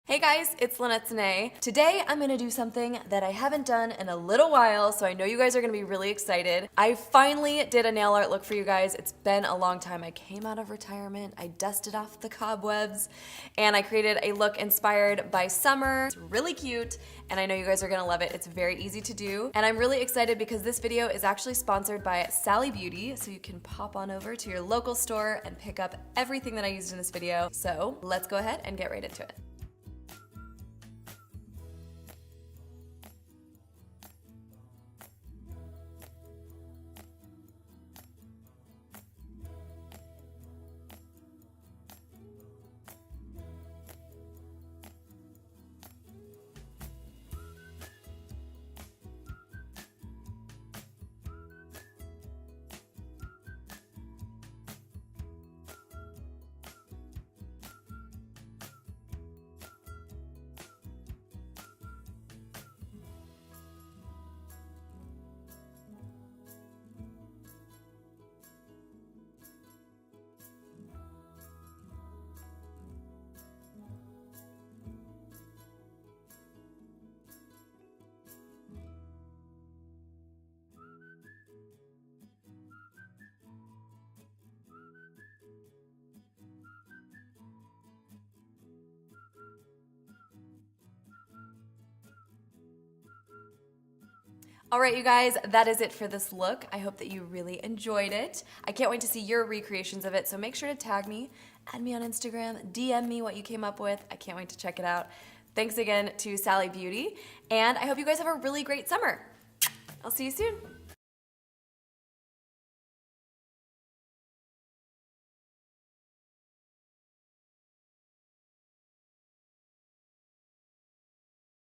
Hey guys, it's Lynette. Today I'm gonna do something that I haven't done in a little while, so I know you guys are gonna be really excited. I finally did a nail art look for you guys. It's been a long time. I came out of retirement, I dusted off the cobwebs, and I created a look inspired by summer. It's really cute, and I know you guys are gonna love it. It's very easy to do, and I'm really excited because this video is actually sponsored by Sally Beauty, so you can pop on over to your local store and pick up everything that I used in this video. So let's go ahead and get right into it. All right, you guys, that is it for this look. I hope that you really enjoyed it. I can't wait to see your recreations of it, so make sure to tag me, add me on Instagram, DM me what you came up with. I can't wait to check it out. Thanks again to Sally Beauty, and I hope you guys have a really great summer. I'll see you soon.